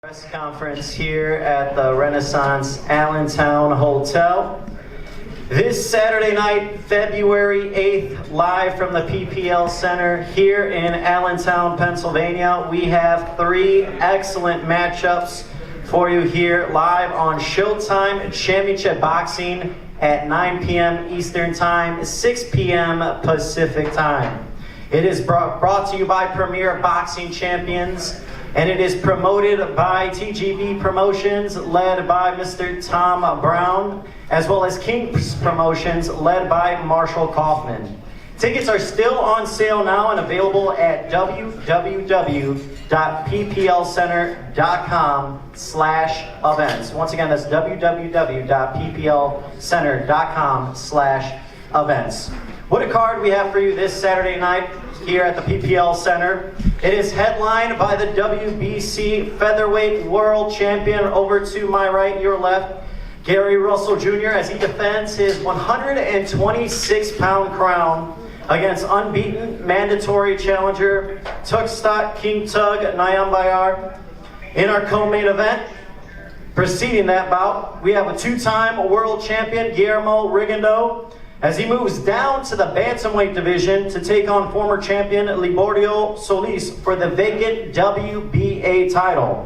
Press conference here at the Renaissance Allentown Hotel. This Saturday night, February 8th, live from the PPL Center here in Allentown, Pennsylvania. We have three excellent matchups for you here live on Showtime Championship Boxing at 9 p.m. Eastern Time, 6 p.m. Pacific Time. It is brought to you by Premier Boxing Champions, and it is promoted by TGB Promotions, led by Mr. Tom Brown, as well as King's Promotions, led by Marshall Kaufman. Tickets are still on sale now and available at www.pplcenter.com/events. Once again, that's www.pplcenter.com/events. What a card we have for you this Saturday night here at the PPL Center. It is headlined by the WBC Featherweight World Champion, over to my right, your left, Gary Russell Jr., as he defends his 126-pound crown against unbeaten mandatory challenger Tugstsogt Nyambayar. In our co-main event, preceding that bout, we have a two-time world champion, Guillermo Rigondeaux, as he moves down to the bantamweight division to take on former champion Liborio Solis for the vacant WBA title.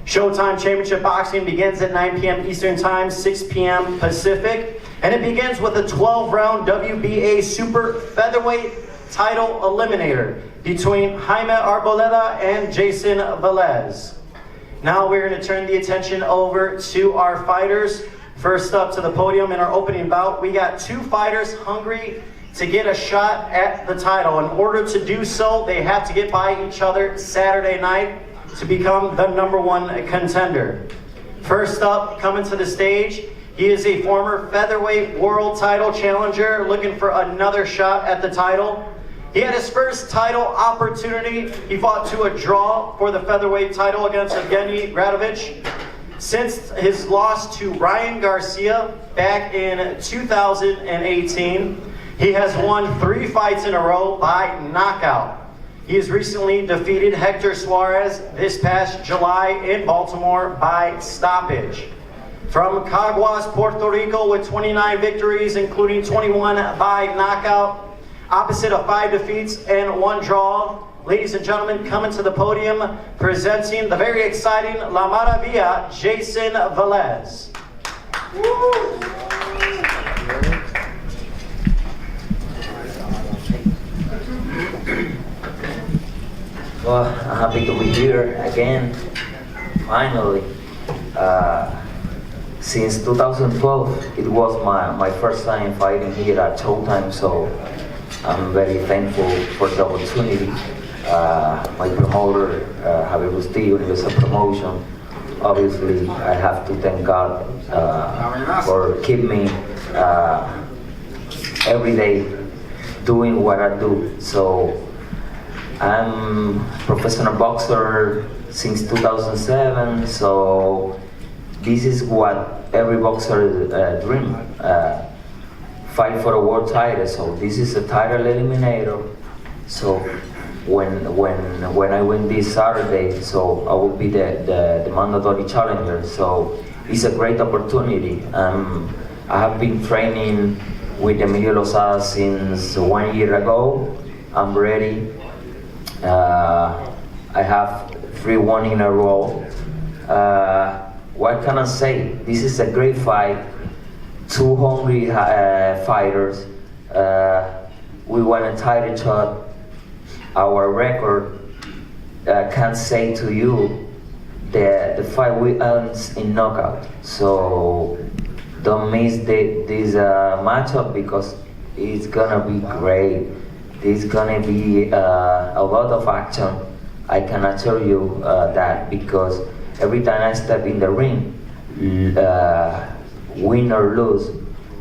Showtime Championship Boxing begins at 9 p.m. Eastern Time, 6 p.m. Pacific, and it begins with a 12-round WBA Super Featherweight title eliminator between Jaime Arboleda and Jason Velez. Now we're going to turn the attention over to our fighters. First up to the podium in our opening bout, we got two fighters hungry to get a shot at the title. In order to do so, they have to get by each other Saturday night to become the #1 contender. First up, coming to the stage, he is a former featherweight world title challenger looking for another shot at the title. He had his first title opportunity. He fought to a draw for the featherweight title against Evgeny Radovich. Since his loss to Ryan Garcia back in 2018, he has won 3 fights in a row by knockout. He has recently defeated Hector Suarez this past July in Baltimore by stoppage. From Caguas, Puerto Rico, with 29 victories, including 21 by knockout, opposite of 5 defeats and 1 draw. Ladies and gentlemen, coming to the podium, presenting the very exciting La Maravilla, Jason Velez. Well, I'm happy to be here again, finally. Since 2012, it was my first time fighting here at Showtime, so I'm very thankful for the opportunity. My promoter, Javier Bustillo, Universal Promotion, obviously I have to thank God for keeping me every day doing what I do. So I'm professional boxer since 2007, so this is what every boxer dream, fight for a world title. So this is a title eliminator. So when I win this Saturday, so I will be the mandatory challenger. So it's a great opportunity. I have been training with Emilio Lozada since 1 year ago. I'm ready. I have 3-1 in a row. What can I say? This is a great fight. 2 hungry fighters. We want a title shot. Our record can say to you that the fight we earned in knockout. So don't miss this matchup, because it's gonna be great. There's gonna be a lot of action. I can assure you that, because every time I step in the ring, win or lose,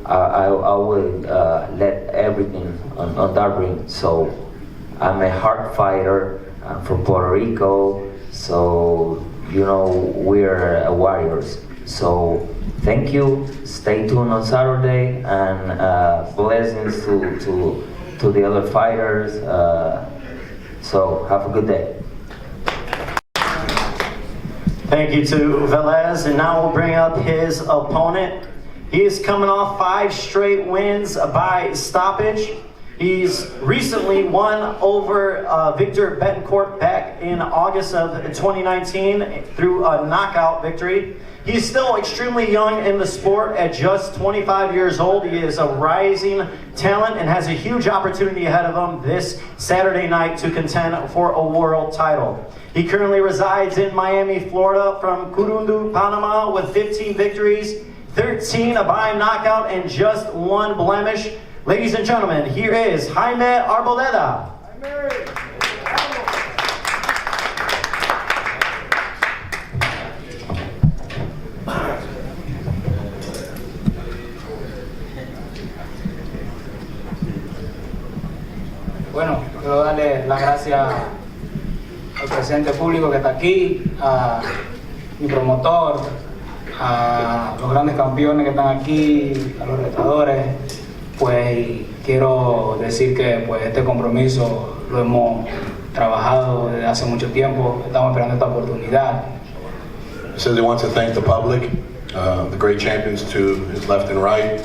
I will let everything on that ring. So I'm a hard fighter. I'm from Puerto Rico, so you know we're warriors. So thank you. Stay tuned on Saturday, and blessings to the other fighters. So have a good day. Thank you to Velez, and now we'll bring up his opponent. He is coming off 5 straight wins by stoppage. He's recently won over Victor Betancourt back in August of 2019 through a knockout victory. He's still extremely young in the sport at just 25 years old. He is a rising talent and has a huge opportunity ahead of him this Saturday night to contend for a world title. He currently resides in Miami, Florida, from Corundu, Panama, with 15 victories, 13 by knockout, and just 1 blemish. Ladies and gentlemen, here is Jaime Arboleda. Bueno, quiero darle las gracias al presente público que está aquí, a mi promotor, a los grandes campeones que están aquí, a los retadores. Pues quiero decir que pues este compromiso lo hemos trabajado desde hace mucho tiempo, estamos esperando esta oportunidad. He says he wants to thank the public, the great champions to his left and right,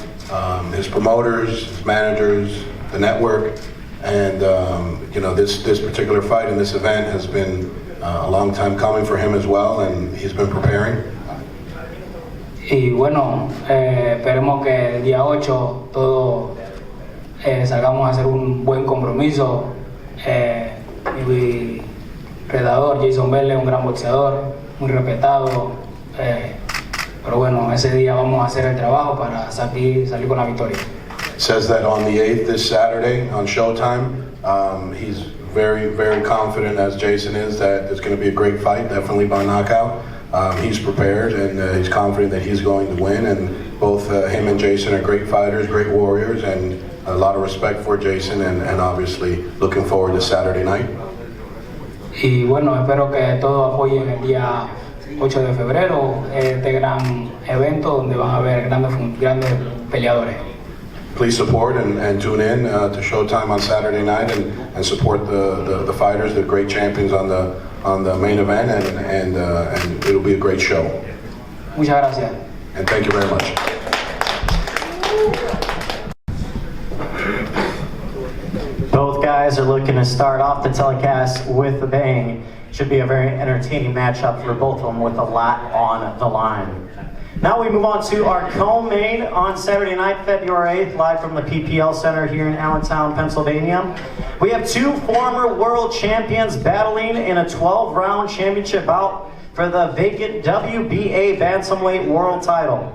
his promoters, his managers, the network, and you know, this particular fight and this event has been a long time coming for him as well, and he's been preparing. Y bueno, esperemos que el día 8 todos salgamos a hacer un buen compromiso. Mi redador Jason Bell es un gran boxeador, muy respetado, pero bueno, ese día vamos a hacer el trabajo para salir con la victoria. Says that on the 8th, this Saturday, on Showtime, he's very, very confident, as Jason is, that it's going to be a great fight, definitely by knockout. He's prepared, and he's confident that he's going to win, and both him and Jason are great fighters, great warriors, and a lot of respect for Jason, and obviously looking forward to Saturday night. Y bueno, espero que todos apoyen el día 8 de febrero este gran evento donde van a haber grandes peleadores. Please support and tune in to Showtime on Saturday night, and support the fighters, the great champions on the main event, and it'll be a great show. Muchas gracias. And thank you very much. Both guys are looking to start off the telecast with a bang. Should be a very entertaining matchup for both of them with a lot on the line. Now we move on to our co-main on Saturday night, February 8th, live from the PPL Center here in Allentown, Pennsylvania. We have 2 former world champions battling in a 12-round championship bout for the vacant WBA Bantamweight World title.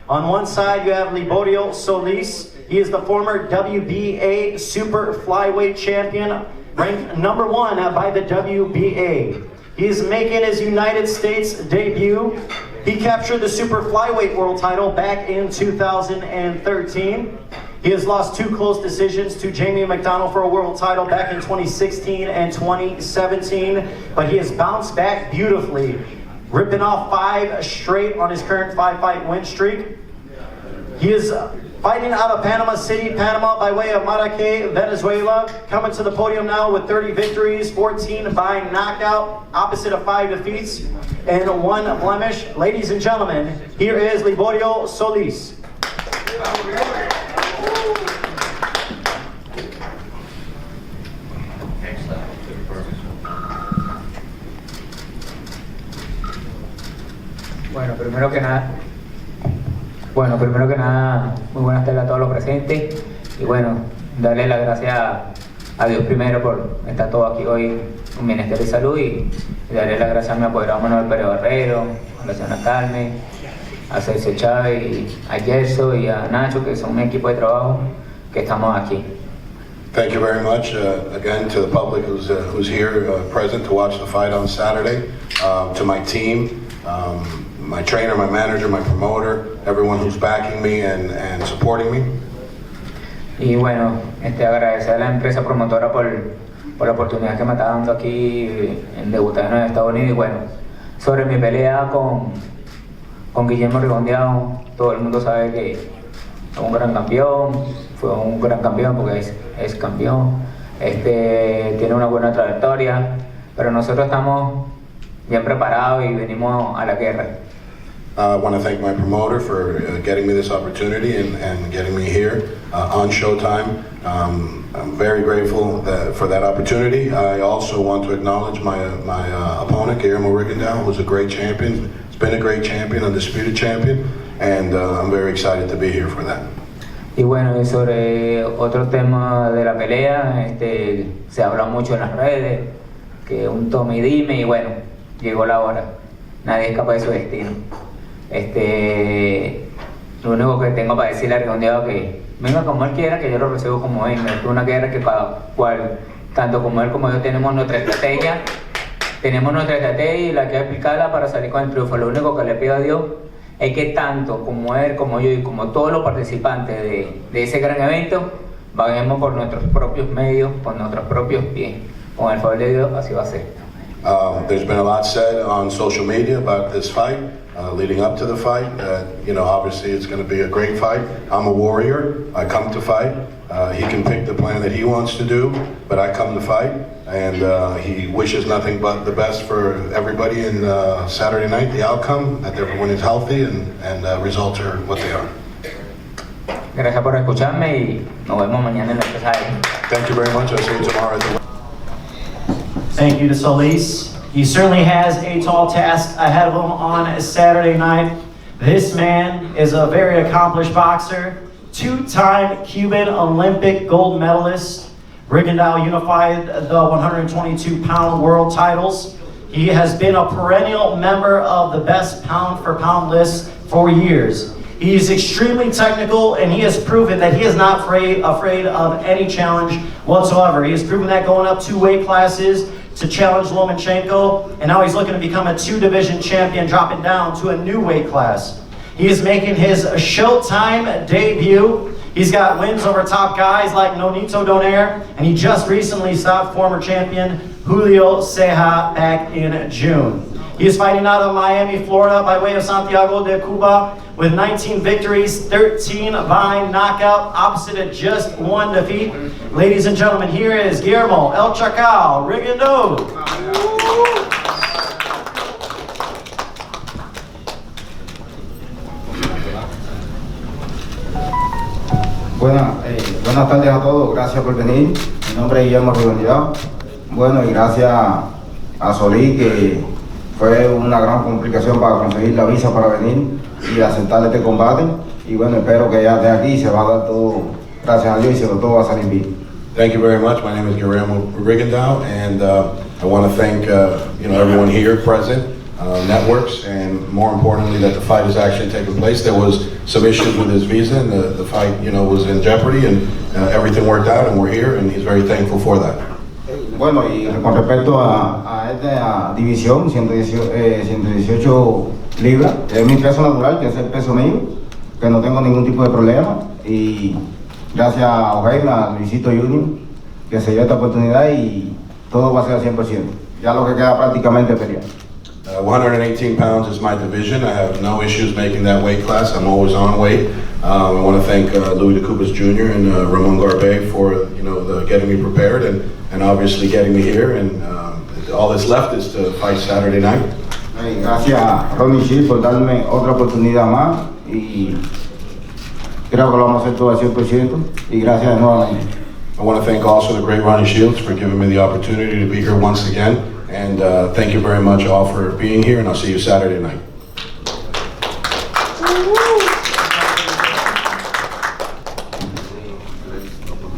On one side, you have Liborio Solis. He is the former WBA Super Flyweight champion, ranked number 1 by the WBA. He is making his United States debut. He captured the Super Flyweight World title back in 2013. He has lost 2 close decisions to Jamie McDonald for a world title back in 2016 and 2017, but he has bounced back beautifully, ripping off 5 straight on his current 5-fight win streak. He is fighting out of Panama City, Panama, by way of Maracay, Venezuela. Coming to the podium now with 30 victories, 14 by knockout, opposite of 5 defeats, and 1 blemish. Ladies and gentlemen, here is Liborio Solis. Bueno, primero que nada, muy buenas tardes a todos los presentes y bueno, darle las gracias a Dios primero por estar todo aquí hoy en Ministerio de Salud y darle las gracias a mi apoderado Manuel Pérez Barrero, a la señora Carmen, a Sergio Chávez, y a Gerso y a Nacho, que son un equipo de trabajo que estamos aquí. Thank you very much again to the public who's here present to watch the fight on Saturday, to my team, my trainer, my manager, my promoter, everyone who's backing me and supporting me. Y bueno, agradecer a la empresa promotora por la oportunidad que me está dando aquí en debutar en los Estados Unidos. Y bueno, sobre mi pelea con Guillermo Rigondeado, todo el mundo sabe que es un gran campeón, fue un gran campeón porque es campeón, tiene una buena trayectoria, pero nosotros estamos bien preparados y venimos a la guerra. I want to thank my promoter for getting me this opportunity and getting me here on Showtime. I'm very grateful for that opportunity. I also want to acknowledge my opponent, Guillermo Rigondeaux, who's a great champion. He's been a great champion, undisputed champion, and I'm very excited to be here for that. Y bueno, y sobre otro tema de la pelea, se habla mucho en las redes, que un tome y dime, y bueno, llegó la hora. Nadie escapa de su destino. Lo único que tengo para decirle a Rigondeaux que venga como él quiera, que yo lo recibo como venga. Es una guerra que tanto como él como yo tenemos nuestra estrategia y la que aplicarla para salir con el triunfo. Lo único que le pido a Dios es que tanto como él, como yo y como todos los participantes de ese gran evento, vayamos por nuestros propios medios, por nuestros propios pies. Con el favor de Dios, así va a ser. There's been a lot said on social media about this fight, leading up to the fight. Obviously it's going to be a great fight. I'm a warrior. I come to fight. He can pick the plan that he wants to do, but I come to fight. And he wishes nothing but the best for everybody in Saturday night, the outcome, that everyone is healthy and results are what they are. Gracias por escucharme y nos vemos mañana en la pesadilla. Thank you very much. I'll see you tomorrow at the... Thank you to Solis. He certainly has a tall task ahead of him on Saturday night. This man is a very accomplished boxer, two-time Cuban Olympic gold medalist. Rigondeaux unified the 122-pound world titles. He has been a perennial member of the best pound-for-pound list for years. He is extremely technical, and he has proven that he is not afraid of any challenge whatsoever. He has proven that going up 2 weight classes to challenge Lomachenko, and now he's looking to become a 2-division champion, dropping down to a new weight class. He is making his Showtime debut. He's got wins over top guys like Nonito Donaire, and he just recently stopped former champion Julio Ceja back in June. He is fighting out of Miami, Florida by way of Santiago de Cuba with 19 victories, 13 by knockout, opposite of just 1 defeat. Ladies and gentlemen, here is Guillermo El Chacal Rigondeaux. Buenas tardes a todos, gracias por venir. Mi nombre es Guillermo Rigondeaux. Bueno, y gracias a Solís, que fue una gran complicación para conseguir la visa para venir y aceptar este combate. Y bueno, espero que ya esté aquí y se va a dar todo, gracias a Dios, y se todo va a salir bien. Thank you very much. My name is Guillermo Rigondeaux, and I want to thank everyone here present, networks, and more importantly that the fight is actually taking place. There was some issues with his visa, and the fight was in jeopardy, and everything worked out, and we're here, and he's very thankful for that. Bueno, y con respecto a esta división, 118 libras, es mi peso natural, que es el peso mío, que no tengo ningún tipo de problema, y gracias a Ojeima, a Luisito Junior, que se dio esta oportunidad, y todo va a ser al 100%. Ya lo que queda prácticamente pelear. 118 pounds is my division. I have no issues making that weight class. I'm always on weight. I want to thank Louis DeCubas Jr. and Ramon Garbe for getting me prepared and obviously getting me here. And all that's left is to fight Saturday night. Gracias a Ronnie Shield por darme otra oportunidad más y creo que lo vamos a hacer todo al 100% y gracias nuevamente. I want to thank also the great Ronnie Shields for giving me the opportunity to be here once again. And thank you very much all for being here, and I'll see you Saturday night.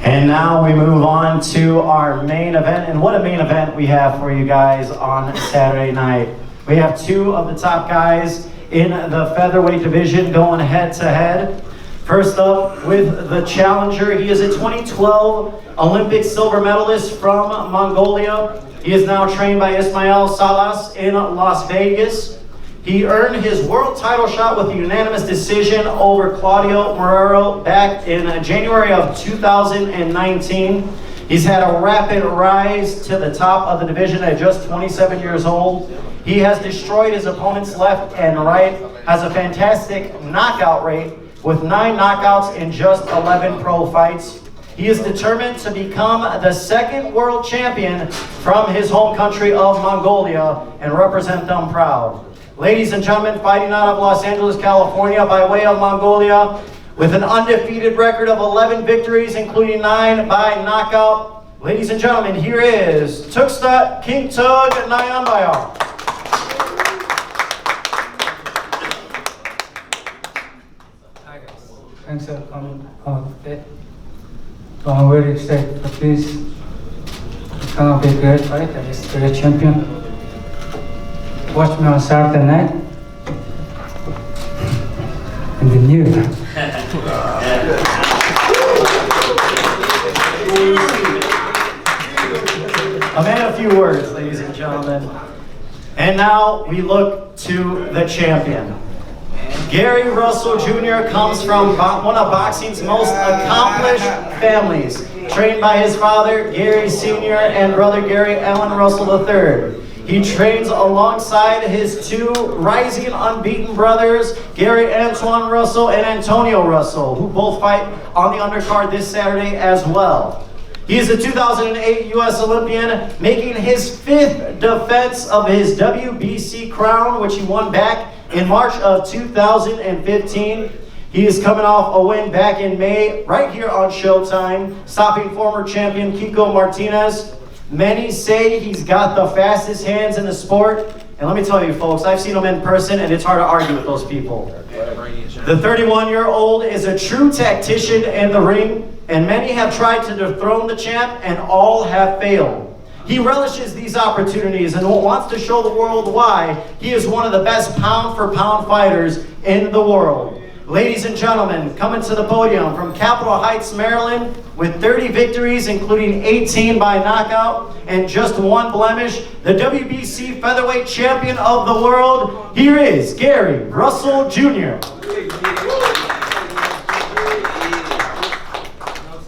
And now we move on to our main event, and what a main event we have for you guys on Saturday night. We have 2 of the top guys in the featherweight division going head to head. First up with the challenger, he is a 2012 Olympic silver medalist from Mongolia. He is now trained by Ismael Salas in Las Vegas. He earned his world title shot with a unanimous decision over Claudio Marrero back in January of 2019. He's had a rapid rise to the top of the division at just 27 years old. He has destroyed his opponents left and right, has a fantastic knockout rate with 9 knockouts in just 11 pro fights. He is determined to become the second world champion from his home country of Mongolia and represent them proud. Ladies and gentlemen, fighting out of Los Angeles, California by way of Mongolia, with an undefeated record of 11 victories, including 9 by knockout. Ladies and gentlemen, here is Tugstsogt Nyambayar. Thanks for coming out today. So I'm very excited for this. It's gonna be a great fight. I just a great champion. Watch me on Saturday night. And the new. A man of few words, ladies and gentlemen. And now we look to the champion. Gary Russell Jr. comes from one of boxing's most accomplished families, trained by his father, Gary Sr., and brother Gary Allen Russell III. He trains alongside his two rising unbeaten brothers, Gary Antoine Russell and Antonio Russell, who both fight on the undercard this Saturday as well. He is a 2008 U.S. Olympian, making his 5th defense of his WBC crown, which he won back in March of 2015. He is coming off a win back in May, right here on Showtime, stopping former champion Kiko Martinez. Many say he's got the fastest hands in the sport. And let me tell you, folks, I've seen him in person, and it's hard to argue with those people. The 31-year-old is a true tactician in the ring, and many have tried to dethrone the champ, and all have failed. He relishes these opportunities and wants to show the world why he is one of the best pound-for-pound fighters in the world. Ladies and gentlemen, coming to the podium from Capitol Heights, Maryland, with 30 victories, including 18 by knockout and just 1 blemish, the WBC featherweight champion of the world, here is Gary Russell Jr.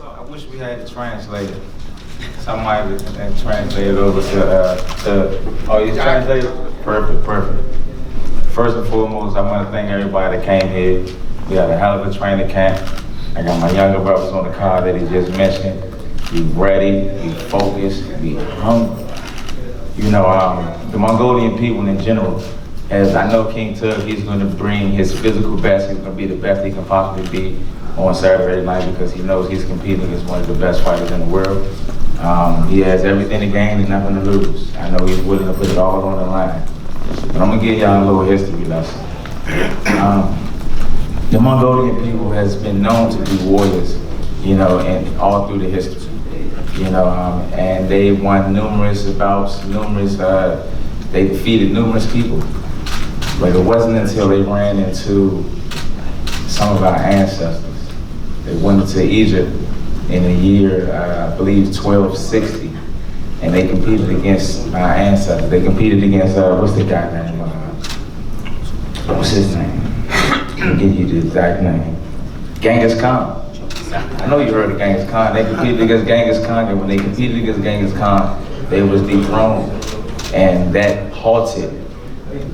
I wish we had the translator. Somebody that translated over to you translated? Perfect. First and foremost, I want to thank everybody that came here. We had a hell of a training camp. I got my younger brothers on the card that he just mentioned. Be ready, be focused, be hungry. You know, the Mongolian people in general, as I know King Tug, he's going to bring his physical best. He's going to be the best he can possibly be on Saturday night because he knows he's competing against one of the best fighters in the world. He has everything to gain and nothing to lose. I know he's willing to put it all on the line. But I'm gonna give y'all a little history lesson. The Mongolian people has been known to be warriors, you know, and all through the history, you know, and they won numerous bouts, they defeated numerous people. But it wasn't until they ran into some of our ancestors. They went into Egypt in the year, I believe, 1260, and they competed against our ancestors. They competed against, what's the guy name? What's his name? I'll give you the exact name. Genghis Khan. I know you heard of Genghis Khan. They competed against Genghis Khan, and when they competed against Genghis Khan, they was dethroned, and that halted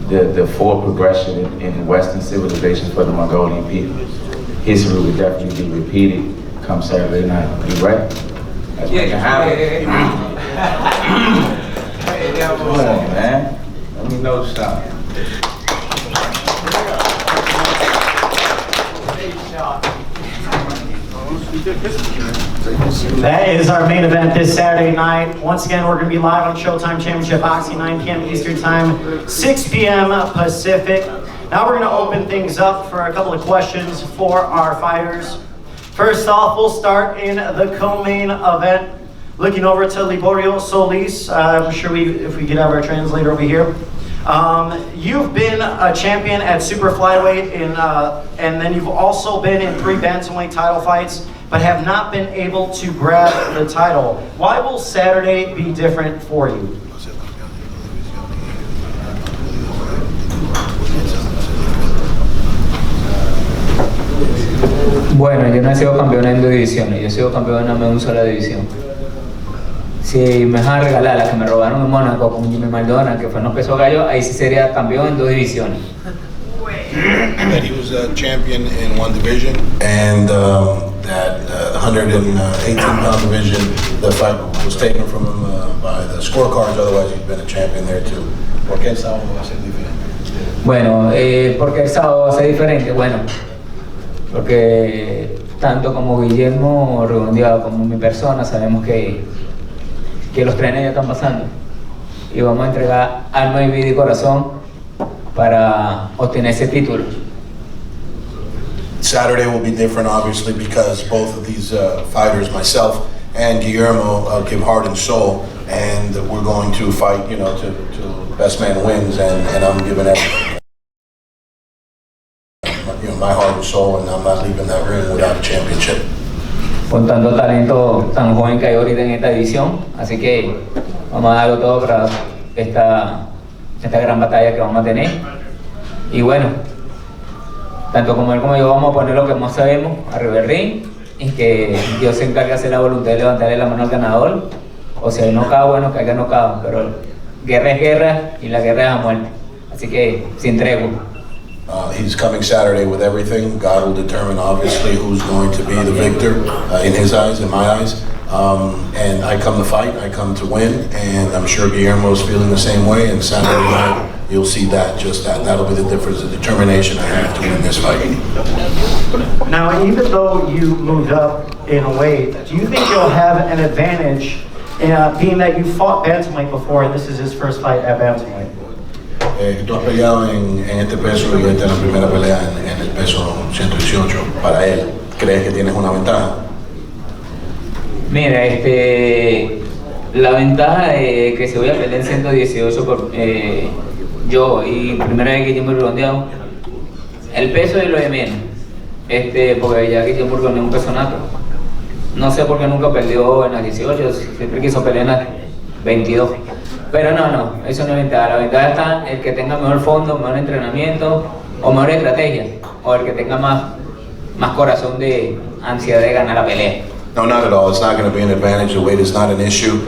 the forward progression in Western civilization for the Mongolian people. History would definitely be repeated come Saturday night. You ready? That's what can happen. Come on, man. Let me know something. That is our main event this Saturday night. Once again, we're going to be live on Showtime Championship Boxing, 9 p.m. Eastern Time, 6 p.m. Pacific. Now we're going to open things up for a couple of questions for our fighters. First off, we'll start in the co-main event. Looking over to Liborio Solis. I'm sure if we could have our translator over here. You've been a champion at super flyweight, and then you've also been in 3 bantamweight title fights, but have not been able to grab the title. Why will Saturday be different for you? Bueno, yo no he sido campeón en 2 divisiones, yo he sido campeón en una sola división. Si me dejan regalar la que me robaron en Mónaco con Jimmy Maldonado, que fue en los pesos gallos, ahí sí sería campeón en 2 divisiones. That he was a champion in 1 division, and that 118-pound division, the fight was taken from him by the scorecards, otherwise he'd been a champion there too. ¿Por qué el sábado va a ser diferente? Bueno, ¿por qué el sábado va a ser diferente? Bueno, porque tanto como Guillermo Redondeado como mi persona sabemos que los trenes ya están pasando y vamos a entregar alma y vida y corazón para obtener ese título. Saturday will be different, obviously, because both of these fighters, myself and Guillermo, give heart and soul, and we're going to fight, you know, to best man wins, and I'm giving everything, you know, my heart and soul, and I'm not leaving that ring without a championship. Con tanto talento tan joven que hay ahorita en esta división, así que vamos a darlo todo para esta gran batalla que vamos a tener. Y bueno, tanto como él como yo vamos a poner lo que más sabemos arriba del ring y que Dios se encargue de hacer la voluntad de levantarle la mano al ganador. O sea, no cada bueno que haya nocao, pero guerra es guerra y la guerra es a muerte. Así que sin tregua. He's coming Saturday with everything. God will determine, obviously, who's going to be the victor in his eyes, in my eyes. And I come to fight, I come to win, and I'm sure Guillermo's feeling the same way. And Saturday night, you'll see that, just that. That'll be the difference, the determination I have to win this fight. Now, even though you moved up in weight, do you think you'll have an advantage being that you fought bantamweight before and this is his first fight at bantamweight? Tú has peleado en este peso y esta es la primera pelea en el peso 118 para él. ¿Crees que tienes una ventaja? Mira, la ventaja de que se voy a pelear en 118 por yo y primera vez que yo me redondeado, el peso es lo de menos, porque ya que yo me redondeé un peso nato. No sé por qué nunca perdió en las 18, siempre quiso pelear en las 22. Pero no, eso no es ventaja. La ventaja está el que tenga mejor fondo, mejor entrenamiento o mejor estrategia, o el que tenga más corazón de ansiedad de ganar la pelea. No, not at all. It's not going to be an advantage. The weight is not an issue.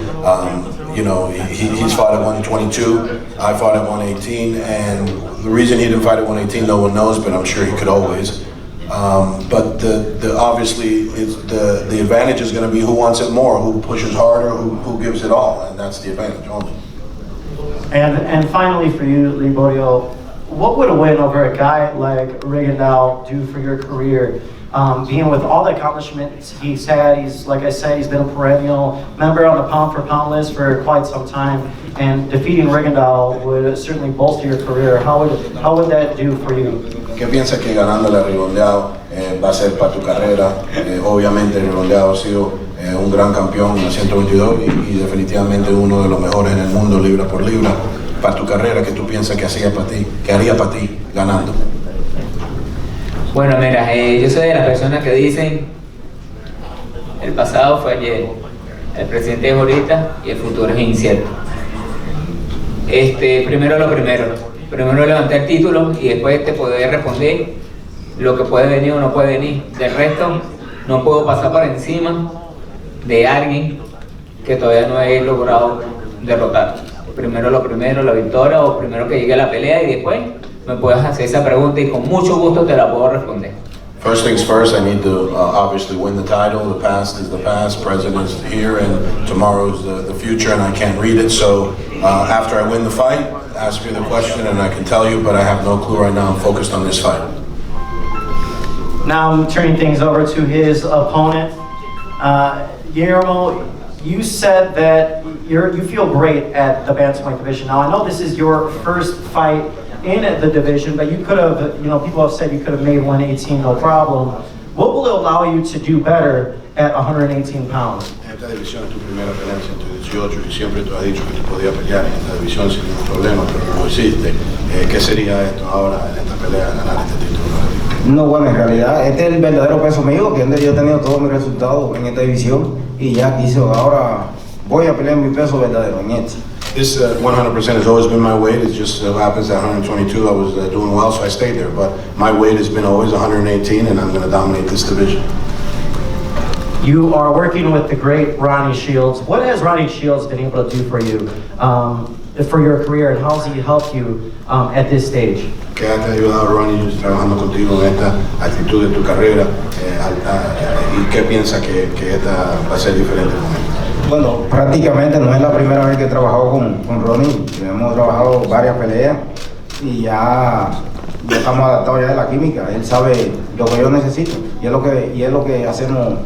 You know, he's fought at 122. I fought at 118, and the reason he didn't fight at 118, no one knows, but I'm sure he could always. But obviously the advantage is going to be who wants it more, who pushes harder, who gives it all, and that's the advantage only. And finally for you, Liborio, what would a win over a guy like Rigondeaux do for your career? Being with all the accomplishments he's had, like I said, he's been a perennial member on the pound for pound list for quite some time, and defeating Rigondeaux would certainly bolster your career. How would that do for you? ¿Qué piensas que ganándole a Rigondeaux va a ser para tu carrera? Obviamente Rigondeaux ha sido un gran campeón en la 122 y definitivamente uno de los mejores en el mundo libra por libra. Para tu carrera, ¿qué tú piensas que haría para ti ganando? Bueno, mira, yo soy de las personas que dicen el pasado fue ayer, el presente es ahorita y el futuro es incierto. Primero levantar el título y después te poder responder lo que puede venir o no puede venir. Del resto, no puedo pasar por encima de alguien que todavía no he logrado derrotar. Primero, la victoria, o primero que llegue a la pelea y después me puedes hacer esa pregunta y con mucho gusto te la puedo responder. First things first, I need to obviously win the title. The past is the past, present is here, and tomorrow is the future, and I can't read it. So after I win the fight, ask me the question and I can tell you, but I have no clue right now. I'm focused on this fight. Now I'm turning things over to his opponent. Guillermo, you said that you feel great at the bantamweight division. Now I know this is your first fight in the division, but you could have, people have said you could have made 118 no problem. What will it allow you to do better at 118 pounds? Esta división es tu primera pelea en 118 y siempre tú has dicho que tú podías pelear en esta división sin ningún problema, pero no lo hiciste. ¿Qué sería esto ahora en esta pelea, ganar este título? No, bueno, en realidad este es el verdadero peso mío, que es donde yo he tenido todos mis resultados en esta división y ya quiso, ahora voy a pelear mi peso verdadero en este. This 100% has always been my weight. It just happens at 122 I was doing well, so I stayed there. But my weight has been always 118, and I'm going to dominate this division. You are working with the great Ronnie Shields. What has Ronnie Shields been able to do for you? for your career, and how has he helped you at this stage? ¿Qué te ha ayudado Ronnie trabajando contigo en esta actitud de tu carrera? ¿Y qué piensa que esta va a ser diferente con él? Bueno, prácticamente no es la primera vez que he trabajado con Ronnie. Hemos trabajado varias peleas y ya estamos adaptados ya de la química. Él sabe lo que yo necesito y es lo que hacemos,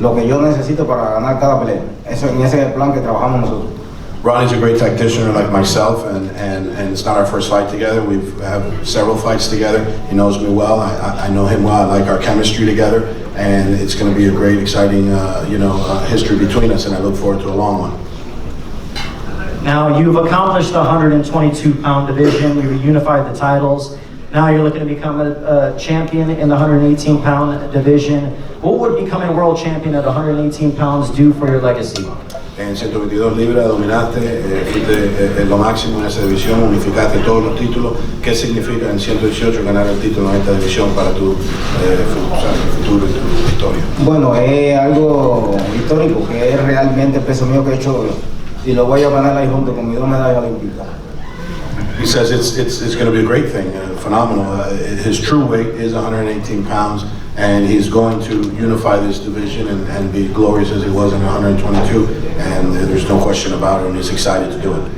lo que yo necesito para ganar cada pelea. Ese es el plan que trabajamos nosotros. Ronnie's a great tactician like myself, and it's not our first fight together. We've had several fights together. He knows me well. I know him well. I like our chemistry together, and it's going to be a great, exciting, history between us, and I look forward to a long one. Now, you've accomplished the 122-pound division. You've unified the titles. Now you're looking to become a champion in the 118-pound division. What would becoming a world champion at 118 pounds do for your legacy? En 122 libras dominaste, fuiste lo máximo en esa división, unificaste todos los títulos. ¿Qué significa en 118 ganar el título en esta división para tu futuro y tu historia? Bueno, es algo histórico, que es realmente el peso mío que he hecho y lo voy a ganar ahí junto con mis 2 medallas olímpicas. He says it's going to be a great thing, phenomenal. His true weight is 118 pounds, and he's going to unify this division and be glorious as he was in 122. And there's no question about it, and he's excited to do it.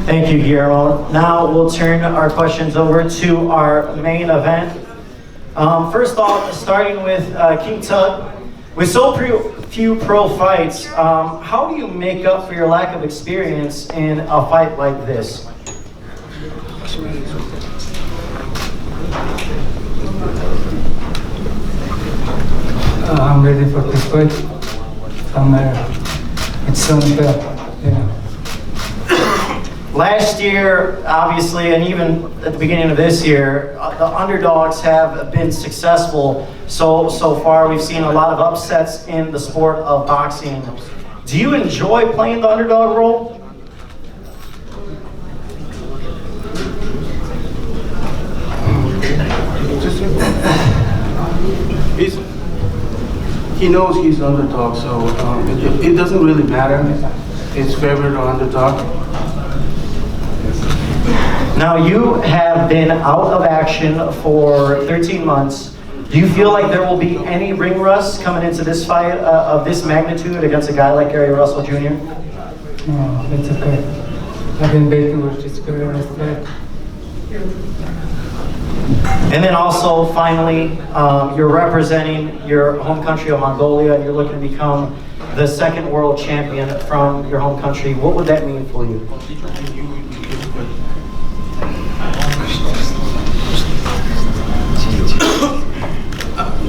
Thank you, Guillermo. Now we'll turn our questions over to our main event. First off, starting with King Tug. With so few pro fights, how do you make up for your lack of experience in a fight like this? I'm ready for this fight. It's unfair. Yeah. Last year, obviously, and even at the beginning of this year, the underdogs have been successful. So far, we've seen a lot of upsets in the sport of boxing. Do you enjoy playing the underdog role? He knows he's underdog, so it doesn't really matter. It's favorite or underdog. Now, you have been out of action for 13 months. Do you feel like there will be any ring rust coming into this fight of this magnitude against a guy like Gary Russell Jr.? No, it's okay. I've been waiting for this career. And then also, finally, you're representing your home country of Mongolia, and you're looking to become the second world champion from your home country. What would that mean for you?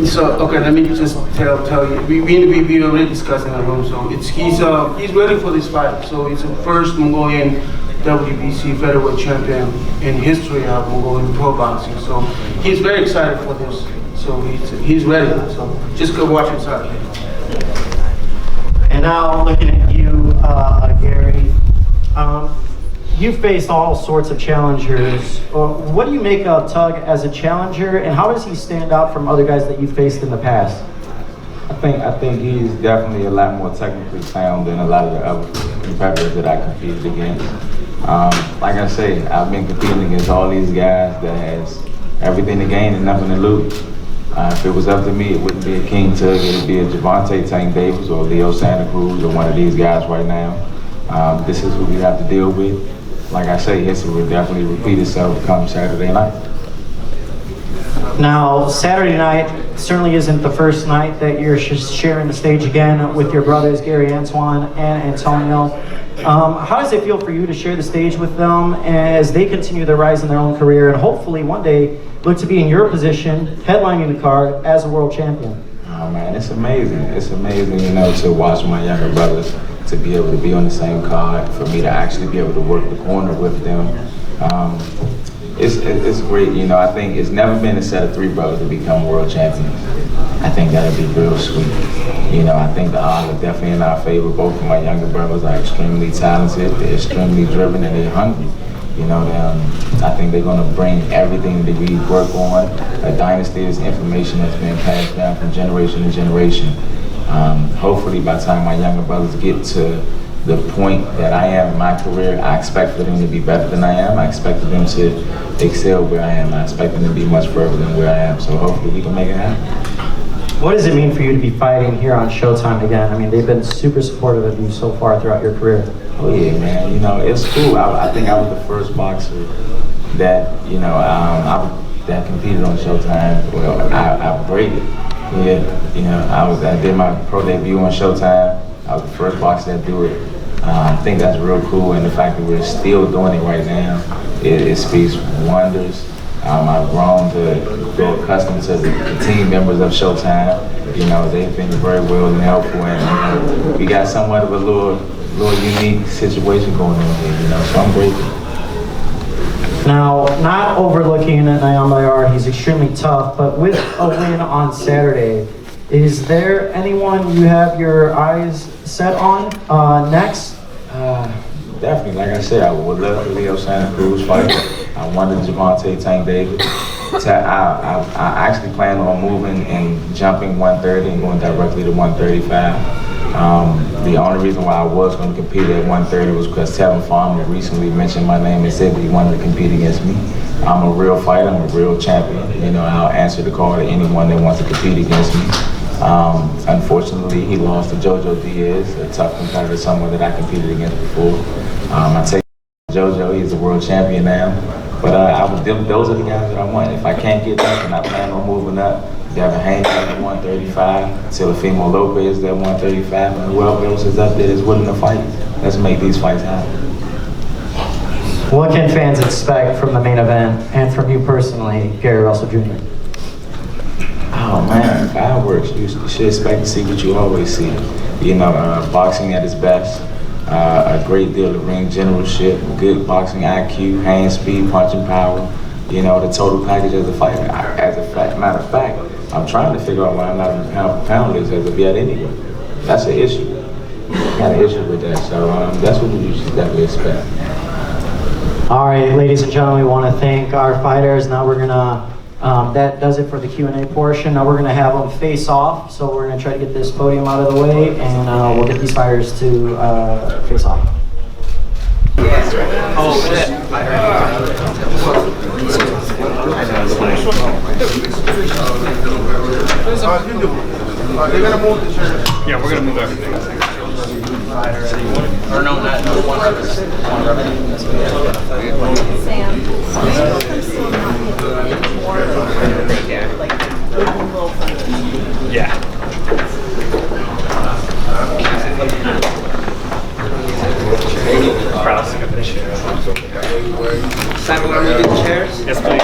So okay, let me just tell you. We already discussed in the room. So he's ready for this fight. So it's the first Mongolian WBC featherweight champion in history of Mongolian pro boxing. So he's very excited for this. So he's ready. So just go watch him Saturday. And now looking at you, Gary. You've faced all sorts of challengers. What do you make of Tug as a challenger, and how does he stand out from other guys that you've faced in the past? I think he's definitely a lot more technically sound than a lot of the other competitors that I competed against. Like I say, I've been competing against all these guys that has everything to gain and nothing to lose. If it was up to me, it wouldn't be a King Tug, it would be a Javante Tank Davis or Leo Santa Cruz or one of these guys right now. This is what we have to deal with. Like I say, history will definitely repeat itself come Saturday night. Now, Saturday night certainly isn't the first night that you're sharing the stage again with your brothers, Gary Antoine and Antonio. How does it feel for you to share the stage with them as they continue their rise in their own career and hopefully one day look to be in your position, headlining the card as a world champion? Oh man, it's amazing. It's amazing, to watch my younger brothers, to be able to be on the same card, for me to actually be able to work the corner with them. It's great, I think it's never been a set of 3 brothers to become world champions. I think that'd be real sweet. I think the odds are definitely in our favor. Both of my younger brothers are extremely talented, they're extremely driven, and they're hungry. I think they're going to bring everything that we work on. A dynasty is information that's been passed down from generation to generation. Hopefully by the time my younger brothers get to the point that I am in my career, I expect for them to be better than I am. I expect for them to excel where I am. I expect them to be much further than where I am. So hopefully we can make it happen. What does it mean for you to be fighting here on Showtime again? I mean, they've been super supportive of you so far throughout your career. Oh yeah, man. You know, it's cool. I think I was the first boxer that, you know, that competed on Showtime. Well, I graded. Yeah, you know, I did my pro debut on Showtime. I was the first boxer that do it. I think that's real cool, and the fact that we're still doing it right now, it speaks wonders. I've grown to grow accustomed to the team members of Showtime. You know, they've been very well and helpful, and we got somewhat of a little unique situation going on here. You know, so I'm grateful. Now, not overlooking Nyambayar, he's extremely tough, but with a win on Saturday, is there anyone you have your eyes set on next? Definitely, like I said, I would love to Leo Santa Cruz fight. I wanted Javante Tank Davis. I actually plan on moving and jumping 130 and going directly to 135. The only reason why I was going to compete at 130 was because Tevin Farmer recently mentioned my name and said that he wanted to compete against me. I'm a real fighter, I'm a real champion. You know, I'll answer the call to anyone that wants to compete against me. Unfortunately, he lost to Jojo Diaz, a tough competitor, someone that I competed against before. I take Jojo, he's a world champion now. But those are the guys that I want. If I can't get that, then I plan on moving up. Devin Haney at 135, Teofimo Lopez at 135, and whoever else is up there is willing to fight. Let's make these fights happen. What can fans expect from the main event and from you personally, Gary Russell Jr.? Oh man, fireworks. You should expect to see what you always see. You know, boxing at its best. A great deal of ring generalship, good boxing IQ, hand speed, punching power. You know, the total package as a fighter. Matter of fact, I'm trying to figure out why I'm not in the pound list as of yet anyway. That's an issue. Got an issue with that. So that's what you should definitely expect. All right, ladies and gentlemen, we want to thank our fighters. Now we're gonna, that does it for the Q&A portion. Now we're gonna have them face off. So we're gonna try to get this podium out of the way, and we'll get these fighters to face off. Oh shit. They're gonna move the chair. Yeah, we're gonna move everything. Or no, not no, one rubber. Sam. Yeah. Cross up the chair. Simon, want me to get the chairs? Yes, please.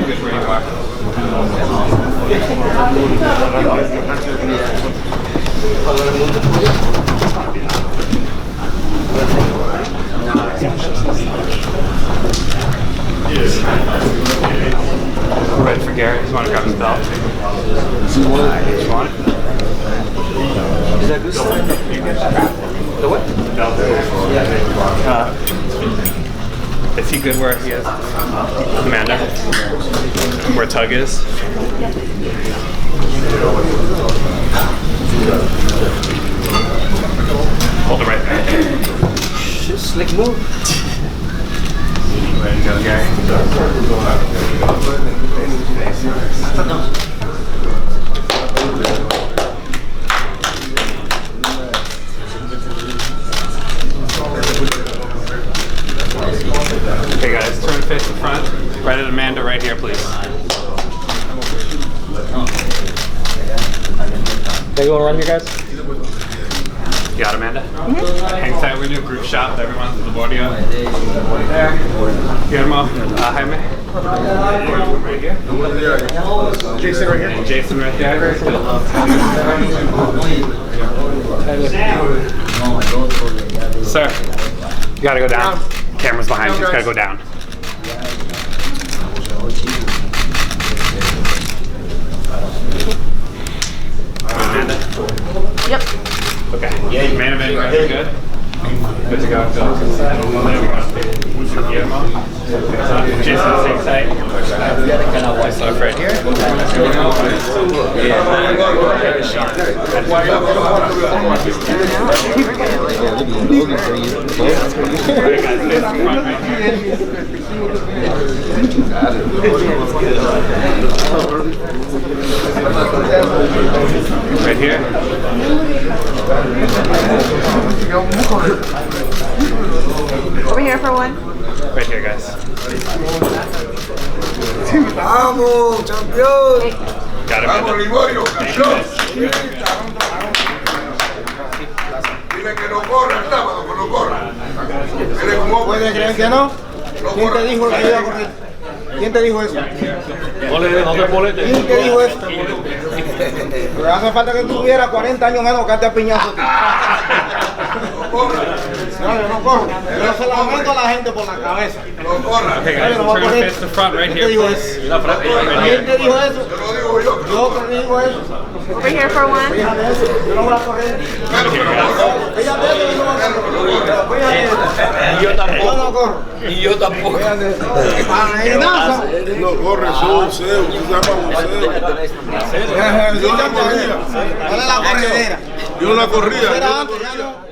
Good where you We're ready for Garrett. Just want to grab his belt. Just want it. Is that good stuff? The what? Is he good where he is? Amanda? Where Tug is? Hold it right there. Slick move. Ready to go, Gary? Okay guys, turn face to front. Right at Amanda right here, please. They go run, you guys? You got Amanda? Hang tight, we're gonna do a group shot with everyone to the bordio. There. Guillermo, Jaime. Right here. Jason right here. And Jason right there. Sir, you gotta go down. Camera's behind you, just gotta go down. Amanda? Yep. Okay. Main event, you guys are good? Good to Jason, same side. Just look right here. Right here. Over here for one. Right here, guys. Vamos, campeón. Got it. Vamos, Liborio, campeón. Dile que no corra el sábado, que no corra. Eres un hombre. ¿Puede creer que no? ¿Quién te dijo que iba a correr? ¿Quién te dijo eso? ¿Quién te dijo eso? Pero hace falta que tuviera 40 años menos que te a piñazo. No corra. No, yo no corro. Yo se la aumento a la gente por la cabeza. No corra. Okay, guys, we're gonna face the front right here. ¿Quién te dijo eso? ¿Quién te dijo eso? Te lo digo yo. Yo te digo eso. Over here for one. Fíjate eso, yo no voy a correr. Fíjate eso, yo no voy a correr. Fíjate eso. Yo no corro. Y yo tampoco. Fíjate eso. Amenaza. No corre, soy Ceo, se llama Ceo. Yo no corría. ¿Cuál es la corredera? Yo no la corría. Era antes, ya no.